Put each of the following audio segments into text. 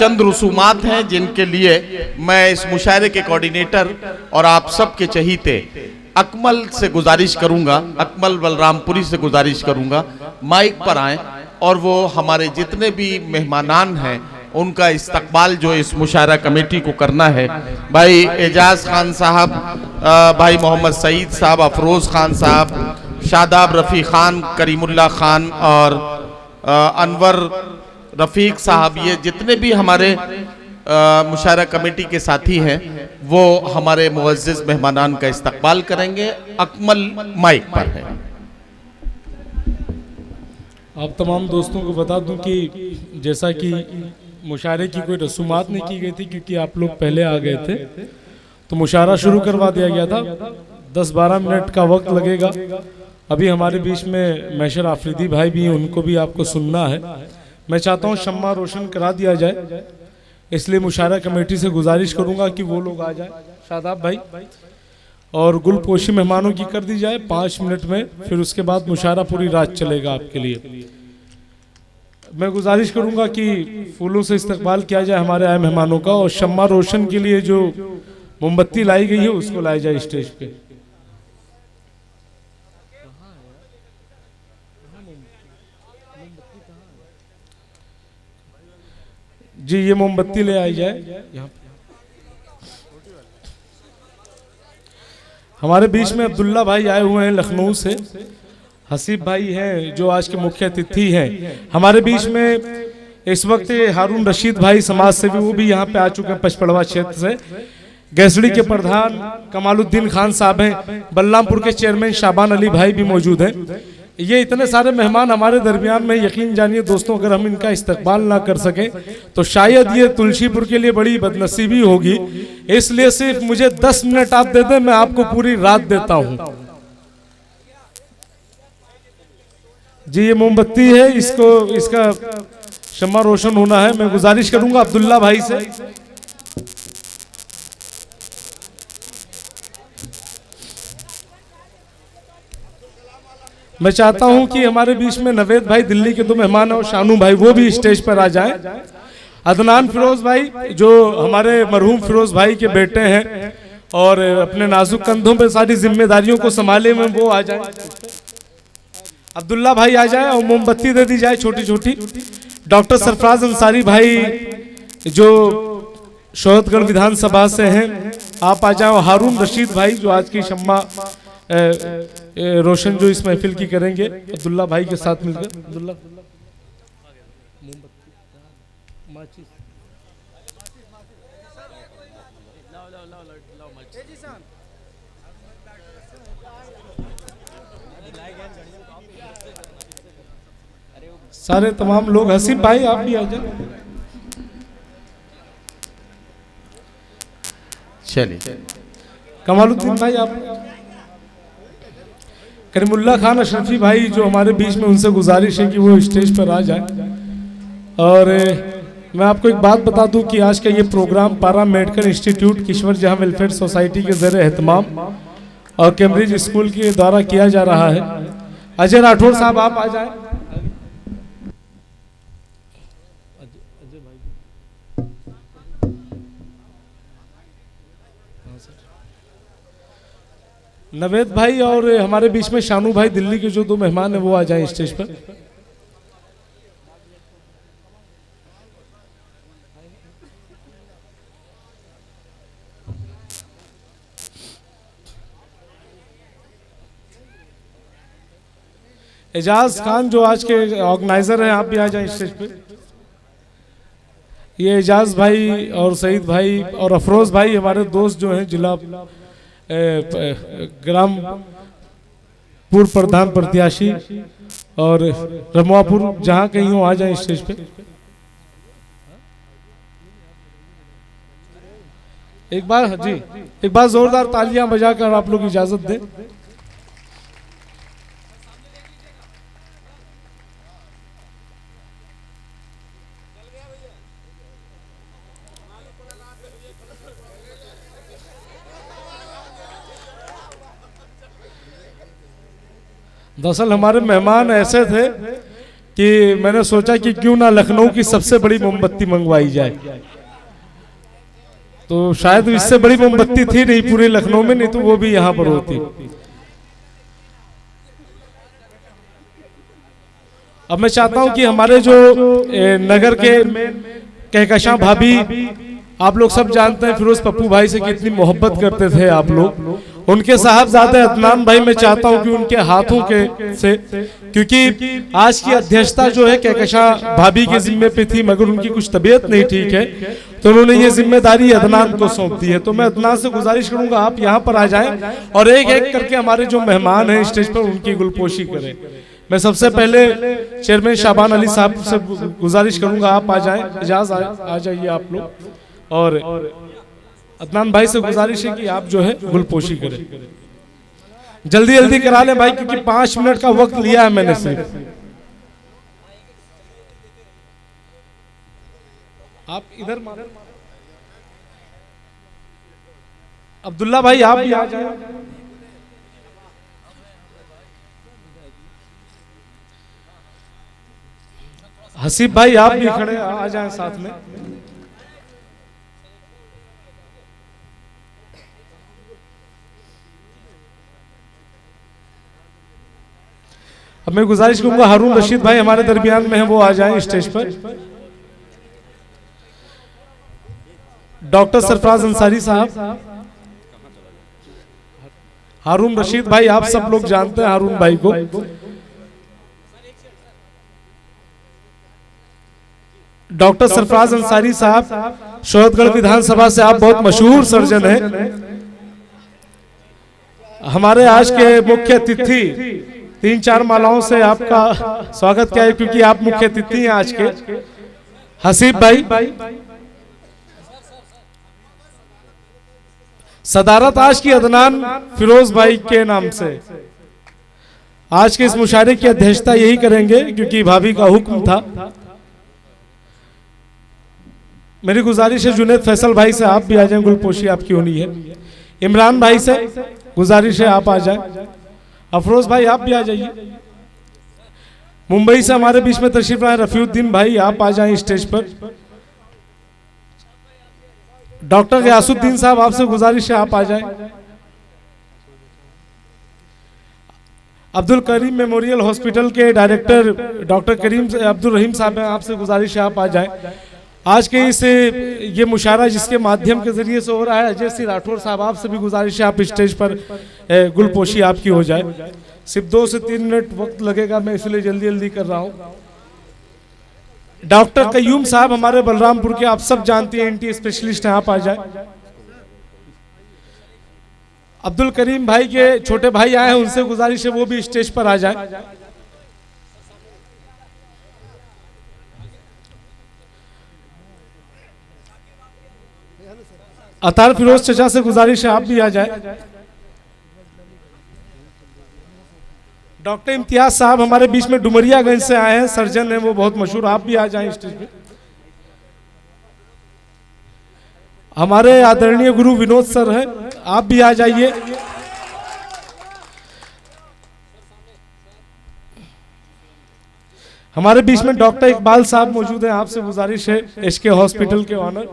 चंद रसूमात हैं जिनके लिए मैं इस मुशायरे के कोऑर्डिनेटर और आप सबके चहीते अकमल से गुजारिश करूंगा, अकमल बलरामपुरी से गुजारिश करूंगा माइक पर आए और वो हमारे जितने भी मेहमानान हैं उनका इस्तकबाल जो इस मुशायरा कमेटी को करना है, भाई एजाज खान साहब, भाई मोहम्मद सईद साहब, अफरोज खान साहब, शादाब रफ़ी खान, करीमुल्लाह खान और अनवर रफ़ीक साहब, ये जितने भी हमारे मुशायरा कमेटी के साथी हैं वो हमारे मुअज़्ज़िज़ मेहमानान का इस्तकबाल करेंगे। अकमल माइक पर है। आप तमाम दोस्तों को बता दूं कि जैसा कि मुशायरे की कोई रसूमात नहीं की गई थी क्योंकि आप लोग पहले आ गए थे, तो मुशायरा शुरू करवा दिया गया था। 10-12 मिनट का वक्त लगेगा। अभी हमारे बीच में मैशर आफरीदी भाई भी हैं, उनको भी आपको सुनना है। मैं चाहता हूँ शम्मा रोशन करा दिया जाए, इसलिए मुशायरा कमेटी से गुजारिश करूँगा कि वो लोग आ जाए, शादाब भाई, और गुलपोशी मेहमानों की कर दी जाए 5 मिनट में। फिर उसके बाद मुशायरा पूरी रात चलेगा आपके लिए। मैं गुजारिश करूँगा कि फूलों से इस्तकबाल किया जाए हमारे आए मेहमानों का, और शम्मा रोशन के लिए जो मोमबत्ती लाई गई है उसको लाई जाए स्टेज पे। जी ये मोमबत्ती ले आई जाए यहाँ पे। हमारे बीच में अब्दुल्ला भाई आए हुए हैं लखनऊ से, हसीब भाई हैं जो आज के मुख्य अतिथि हैं। हमारे बीच में इस वक्त हारून रशीद भाई समाज सेवी, वो भी यहाँ पे आ चुके हैं पचपड़वा क्षेत्र से। गैसड़ी के प्रधान कमालुद्दीन खान साहब हैं। बल्लामपुर के चेयरमैन शाबान अली भाई भी मौजूद हैं। ये इतने सारे मेहमान हमारे दरमियान में, यकीन जानिए दोस्तों, अगर हम इनका इस्तकबाल ना कर सकें तो शायद ये तुलसीपुर के लिए बड़ी बदनसीबी होगी। इसलिए सिर्फ मुझे 10 मिनट आप दे दें, मैं आपको पूरी रात देता हूं। जी ये मोमबत्ती है, इसका शम्मा रोशन होना है। मैं गुजारिश करूंगा अब्दुल्ला भाई से। मैं चाहता हूं कि हमारे बीच में नवेद भाई दिल्ली के 2 मेहमान हैं और शानू भाई, वो भी स्टेज पर आ जाएं। अदनान फिरोज भाई जो हमारे मरहूम फिरोज भाई के बेटे हैं और अपने नाजुक कंधों पे सारी जिम्मेदारियों को संभाले में, वो आ जाए। अब्दुल्ला भाई आ जाए और मोमबत्ती दे दी जाए छोटी छोटी। डॉक्टर सरफराज अंसारी भाई जो शोहदगढ़ विधानसभा से हैं, आप आ जाए। हारून रशीद भाई जो आज की शम्मा रोशन जो इस महफिल की करेंगे अब्दुल्ला भाई के साथ मिलकर। अब्दुल्ला सारे तमाम लोग, हसीब भाई आप भी आ जाए। चलिए कमालुद्दीन भाई आप, करीमुल्लाह खान अशरफी भाई जो हमारे बीच में, उनसे गुजारिश है कि वो स्टेज पर आ जाए। और मैं आपको एक बात बता दूं कि आज का ये प्रोग्राम पारा मेडिकल इंस्टीट्यूट किश्वर जहां वेलफेयर सोसाइटी के ज़रिए एहतमाम और कैम्ब्रिज स्कूल के द्वारा किया जा रहा है। अजय राठौर साहब आप आ जाए। नवेद भाई और हमारे बीच में शानू भाई दिल्ली के जो 2 मेहमान हैं वो आ जाएं स्टेज पर। एजाज खान जो आज के ऑर्गेनाइजर हैं, आप भी आ जाएं स्टेज पे। ये एजाज भाई और सईद भाई और अफरोज भाई हमारे दोस्त जो हैं, जिला ग्राम पूर्व प्रधान प्रत्याशी और रमवापुर, जहां कहीं हो आ जाए स्टेज पे। एक बार जोरदार तालियां बजाकर आप लोग इजाजत दें। दरअसल हमारे मेहमान ऐसे थे कि मैंने सोचा कि क्यों ना लखनऊ की सबसे बड़ी मोमबत्ती मंगवाई जाए। तो शायद इससे बड़ी मोमबत्ती थी नहीं पूरे लखनऊ में, नहीं तो वो भी यहाँ पर होती। अब मैं चाहता हूं कि हमारे जो नगर के कहकशां भाभी, आप लोग सब जानते हैं फिरोज पप्पू भाई से कितनी मोहब्बत करते थे आप लोग, उनके साहबजादे अदनान भाई, मैं चाहता हूं कि उनके हाथों के से, क्योंकि आज की अध्यक्षता जो है कहकशां भाभी के जिम्मे पे थी, मगर उनकी कुछ तबीयत नहीं ठीक है, तो उन्होंने ये जिम्मेदारी अदनान को सौंप दी है। तो मैं अदनान से गुजारिश करूंगा आप यहाँ पर आ जाएं और एक एक करके हमारे जो मेहमान हैं स्टेज पर उनकी गुलपोशी करें। मैं सबसे पहले चेयरमैन शाबान अली साहब से गुजारिश करूंगा आप आ जाएं, इजाज आ जाइए आप लोग, और अदनान भाई से गुजारिश है कि आप जो है गुलपोशी करें। जल्दी जल्दी करा लें भाई, क्योंकि 5 मिनट का वक्त लिया है मैंने सिर्फ। आप इधर मारे, अब्दुल्ला भाई आप भी आ जाए। हसीब भाई आप भी खड़े आ जाएं साथ में। अब मैं गुजारिश करूंगा हारून रशीद भाई हमारे दरमियान में है, वो आ जाएं स्टेज पर। डॉक्टर सरफराज अंसारी साहब, हारून रशीद भाई आप सब लोग जानते हैं हारून भाई को। डॉक्टर सरफराज अंसारी साहब शोहदगढ़ विधानसभा से आप बहुत मशहूर सर्जन हैं। हमारे आज के मुख्य अतिथि 3-4 मालाओं से आपका स्वागत किया है, क्योंकि आप मुख्य अतिथि हैं आज के। हसीब भाई, सदारत आज की अदनान फिरोज भाई के नाम से। आज के इस मुशायरे की अध्यक्षता यही करेंगे, क्योंकि भाभी का हुक्म था। मेरी गुजारिश है जुनेद फैसल भाई से आप भी आ जाएं, गुलपोशी आपकी होनी है। इमरान भाई से गुजारिश है आप आ जाएं। अफरोज भाई आप भी आ जाइए। मुंबई से हमारे बीच में तशरीफ लाए रफीउद्दीन भाई आप आ जाएं स्टेज पर। डॉक्टर गयासुद्दीन साहब आपसे गुजारिश है आप आ जाएं। अब्दुल करीम मेमोरियल हॉस्पिटल के डायरेक्टर डॉक्टर करीम अब्दुल रहीम साहब हैं, आपसे गुजारिश है आप आ जाएं। आज के इस ये मुशायरा जिसके माध्यम के जरिए से हो रहा है, अजय सिंह राठौर साहब आपसे भी गुजारिश है आप स्टेज पर गुलपोशी आपकी हो जाए। सिर्फ 2 से 3 मिनट वक्त लगेगा, मैं इसलिए जल्दी जल्दी कर रहा हूँ। डॉक्टर कयूम साहब हमारे बलरामपुर के, आप सब जानते हैं एंटी स्पेशलिस्ट हैं, आप आ जाए। अब्दुल करीम भाई के छोटे भाई आए हैं, उनसे गुजारिश है वो भी स्टेज पर आ जाए। अतार फिरोज चचा से गुजारिश है आप भी आ जाए। डॉक्टर इम्तियाज साहब हमारे बीच में डुमरियागंज से आए हैं, सर्जन हैं, वो बहुत मशहूर, आप भी आ जाएं स्टेज पे। हमारे आदरणीय गुरु विनोद सर हैं, आप भी आ जाइए। हमारे बीच में डॉक्टर इकबाल साहब मौजूद हैं, आपसे गुजारिश है एसके हॉस्पिटल के ऑनर।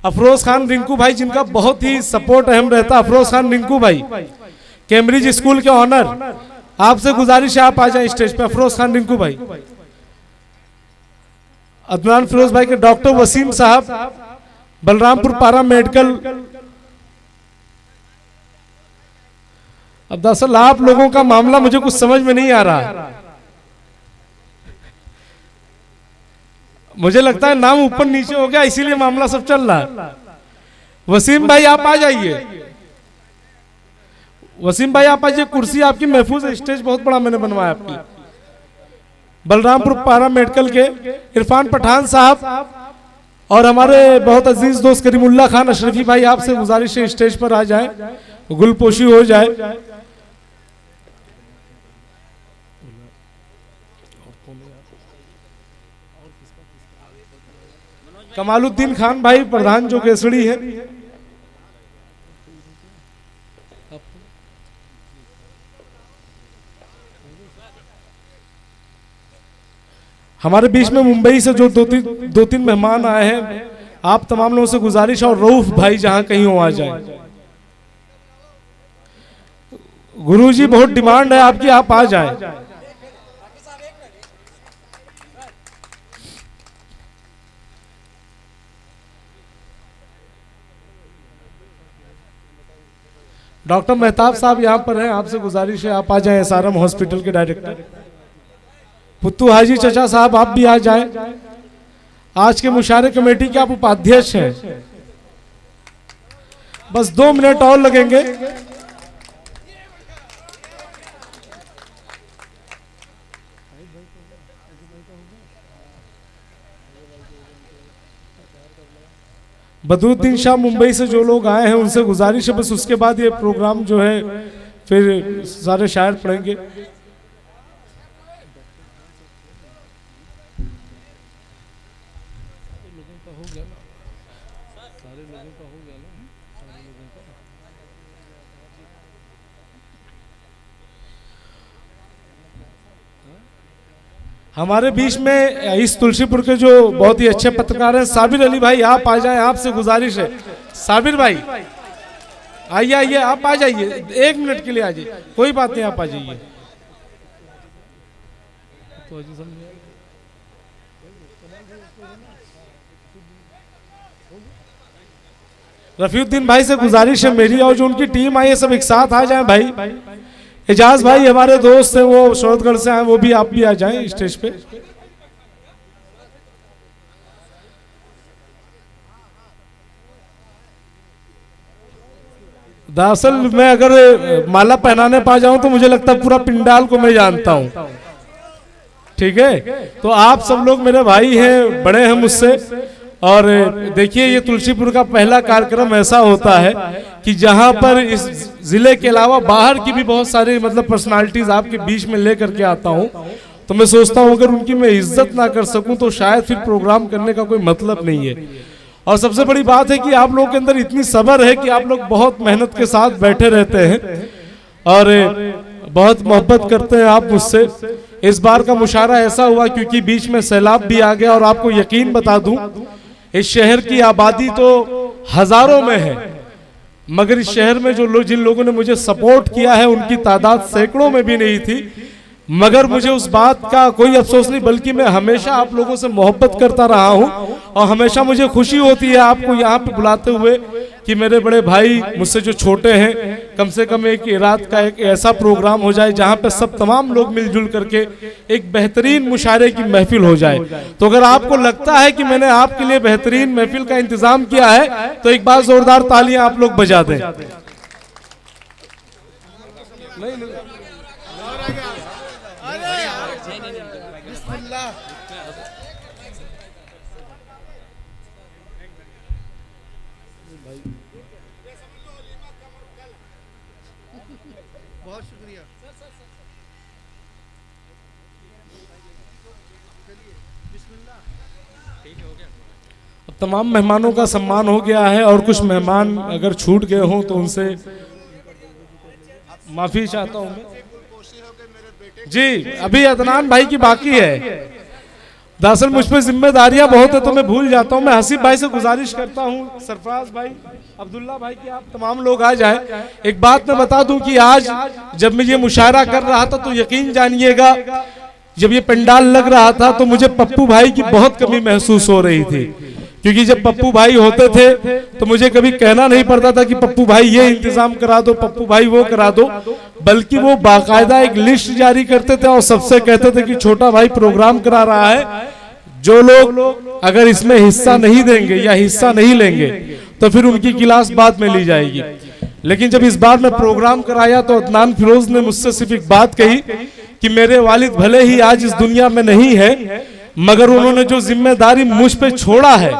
अफरोज खान रिंकू भाई जिनका बहुत ही सपोर्ट अहम रहता, अफरोज खान रिंकू भाई कैम्ब्रिज स्कूल के ऑनर, आपसे गुजारिश है आप आ जाएं स्टेज पे। अफरोज खान रिंकू भाई, अदनान फिरोज भाई के डॉक्टर वसीम साहब बलरामपुर पारा मेडिकल। अब दरअसल आप लोगों का मामला मुझे कुछ समझ में नहीं आ रहा, मुझे लगता है नाम ऊपर नीचे हो गया इसीलिए मामला सब चल रहा है। वसीम भाई आप आ जाइए, वसीम भाई आप आ जाइए, कुर्सी आपकी महफूज है, स्टेज बहुत बड़ा मैंने बनवाया आपकी। बलरामपुर पारा मेडिकल के इरफान पठान साहब और हमारे बहुत अजीज दोस्त करीमुल्ला खान अशरफी भाई, आपसे गुजारिश है स्टेज पर आ जाए, गुलपोशी हो जाए। कमालुद्दीन खान भाई प्रधान जो केसड़ी है, हमारे बीच में मुंबई से जो दो तीन मेहमान आए हैं, आप तमाम लोगों से गुजारिश, और रऊफ भाई जहां कहीं हो आ जाए। गुरुजी बहुत डिमांड है आपकी, आप आ जाए। डॉक्टर मेहताब साहब यहाँ पर हैं, आपसे गुजारिश है आप आ जाएं, एसआरएम हॉस्पिटल के डायरेक्टर। पुत्तू हाजी चचा साहब आप भी आ जाएं। आज के मुशारे कमेटी के आप उपाध्यक्ष हैं। बस 2 मिनट और लगेंगे। बदरुद्दीन शाह मुंबई से जो लोग आए हैं उनसे गुजारिश है, बस उसके बाद ये प्रोग्राम जो है फिर सारे शायर पढ़ेंगे। हमारे बीच में इस तुलसीपुर के जो बहुत ही अच्छे पत्रकार हैं साबिर अली भाई, आप आ जाएं, आपसे गुजारिश है। साबिर भाई आइए आइए, आप आ जाइए, 1 मिनट के लिए आ जाइए, कोई बात नहीं, आप आ जाइए। रफीउद्दीन भाई से गुजारिश है मेरी, और जो उनकी टीम आई है सब एक साथ आ जाएं भाई। एजाज भाई हमारे दोस्त हैं, वो शरदगढ़ से आए, वो भी आप भी आ जाएं स्टेज पे। दरअसल मैं अगर माला पहनाने पा जाऊं तो मुझे लगता है पूरा पिंडाल को मैं जानता हूं। ठीक है, तो आप सब लोग मेरे भाई हैं, बड़े हैं मुझसे। और देखिए ये तुलसीपुर का पहला कार्यक्रम ऐसा होता है कि जहां पर इस जिले के अलावा बाहर की भी बहुत सारी मतलब पर्सनालिटीज आपके बीच में लेकर के आता हूं। तो मैं सोचता हूं अगर उनकी मैं इज्जत ना कर सकूं तो शायद फिर प्रोग्राम करने का कोई मतलब नहीं है। और सबसे बड़ी बात है कि आप लोगों के अंदर इतनी सब्र है कि आप लोग बहुत मेहनत के साथ बैठे रहते हैं और बहुत मोहब्बत करते हैं आप मुझसे। इस बार का मुशारा ऐसा हुआ क्योंकि बीच में सैलाब भी आ गया, और आपको यकीन बता दूं इस शहर की आबादी तो हजारों में है, मगर इस शहर में जो जिन लोगों ने मुझे सपोर्ट किया है उनकी तादाद सैकड़ों में भी नहीं थी। मगर मुझे उस बात का कोई अफसोस नहीं, बल्कि मैं हमेशा आप लोगों से मोहब्बत करता रहा हूं, और हमेशा मुझे खुशी होती है आपको यहाँ पे बुलाते हुए कि मेरे बड़े भाई मुझसे जो छोटे हैं, कम से कम एक रात का एक ऐसा प्रोग्राम हो जाए जहां पे सब तमाम लोग मिलजुल करके एक बेहतरीन मुशायरे की महफिल हो जाए। तो अगर आपको लगता है कि मैंने आपके लिए बेहतरीन महफिल का इंतजाम किया है तो एक बार जोरदार तालियां आप लोग बजा दें। बहुत शुक्रिया। अब तमाम मेहमानों का सम्मान हो गया है, और कुछ मेहमान अगर छूट गए हों तो उनसे माफी चाहता हूं मैं। जी अभी अदनान भाई की बाकी है। दरअसल मुझ पर जिम्मेदारियां बहुत है तो मैं भूल जाता हूं। मैं हसीब भाई से गुजारिश करता हूं, सरफराज भाई, अब्दुल्ला भाई की आप तमाम लोग आ जाए। एक बात मैं बता दूं कि आज जब मैं ये मुशायरा कर रहा था तो यकीन जानिएगा जब ये पंडाल लग रहा था तो मुझे पप्पू भाई की बहुत कमी महसूस हो रही थी, क्योंकि जब पप्पू भाई होते थे तो मुझे कभी कहना नहीं पड़ता था कि पप्पू भाई ये इंतजाम करा दो, पप्पू भाई वो करा दो, बल्कि वो बाकायदा एक लिस्ट जारी करते थे और सबसे कहते थे कि छोटा भाई प्रोग्राम करा रहा है, जो लोग अगर इसमें हिस्सा नहीं देंगे या हिस्सा नहीं लेंगे तो फिर उनकी क्लास बाद में ली जाएगी। लेकिन जब इस बार मैं प्रोग्राम कराया तो अदनान फिरोज ने मुझसे सिर्फ एक बात कही कि मेरे वालिद भले ही आज इस दुनिया में नहीं है, मगर उन्होंने जो जिम्मेदारी मुझ पे छोड़ा है,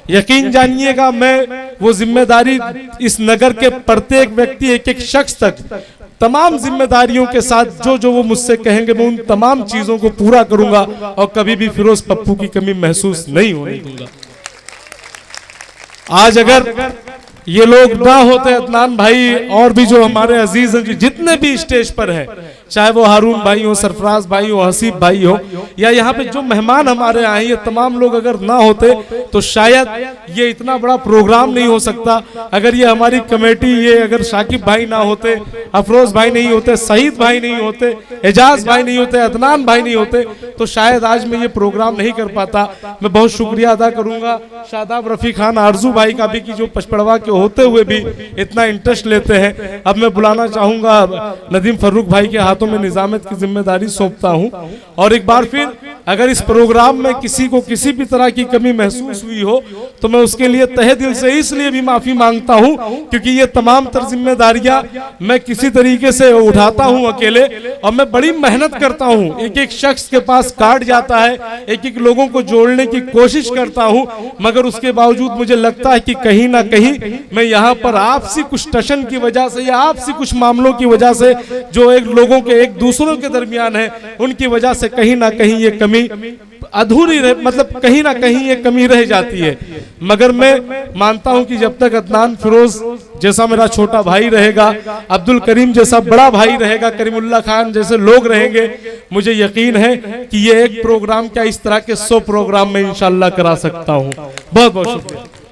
यकीन जानिएगा मैं वो जिम्मेदारी इस नगर के प्रत्येक व्यक्ति, एक एक शख्स तक तमाम जिम्मेदारियों के साथ जो जो वो मुझसे कहेंगे मैं उन तमाम चीजों को पूरा करूंगा और कभी भी फिरोज पप्पू की कमी महसूस नहीं होने दूंगा। आज अगर ये लोग ना होते, अदनान भाई और भी जो हमारे अजीज हैं जितने भी स्टेज पर हैं, चाहे वो हारून भाई हो, सरफराज भाई हो, हसीब भाई हो, या यहाँ पे जो मेहमान हमारे आए ये तमाम लोग अगर ना होते तो शायद ये इतना बड़ा प्रोग्राम नहीं हो सकता। अगर ये हमारी कमेटी, ये अगर शाकिब भाई ना होते, अफरोज भाई नहीं होते, सईद भाई नहीं होते, एजाज भाई नहीं होते, अदनान भाई नहीं होते, तो शायद आज मैं ये प्रोग्राम नहीं कर पाता। मैं बहुत शुक्रिया अदा करूंगा शादाब रफी खान आरजू भाई का भी, कि जो पचपड़वा के होते हुए भी इतना इंटरेस्ट लेते हैं। अब मैं बुलाना चाहूंगा नदीम फर्रुख भाई के हाथों में निजामत की जिम्मेदारी सौंपता हूं। और एक बार फिर अगर इस प्रोग्राम में किसी को किसी भी तरह की कमी महसूस हुई हो तो मैं उसके लिए तहे दिल से इसलिए भी माफी मांगता हूं क्योंकि ये तमाम तर जिम्मेदारियां मैं किसी तरीके से उठाता हूं अकेले, और मैं बड़ी मेहनत करता हूं। एक एक शख्स के पास कार्ड जाता है, एक एक लोगों को जोड़ने की कोशिश करता हूं, मगर उसके बावजूद मुझे लगता है कि कहीं ना कहीं मैं यहाँ पर आपसी कुछ टशन की वजह से या आपसी कुछ मामलों की वजह से जो एक लोगों के एक दूसरों के दरमियान है, उनकी वजह से कहीं ना कहीं ये कमी अधूरी रह, मतलब कहीं ना कहीं ये कमी रह जाती है। मगर मैं मानता हूं कि जब तक अदनान फिरोज जैसा मेरा छोटा भाई रहेगा, अब्दुल करीम जैसा बड़ा भाई रहेगा, करीमुल्लाह खान जैसे लोग रहेंगे, मुझे यकीन है कि ये एक प्रोग्राम क्या इस तरह के 100 प्रोग्राम में इंशाल्लाह करा सकता हूं। बहुत बहुत शुक्रिया।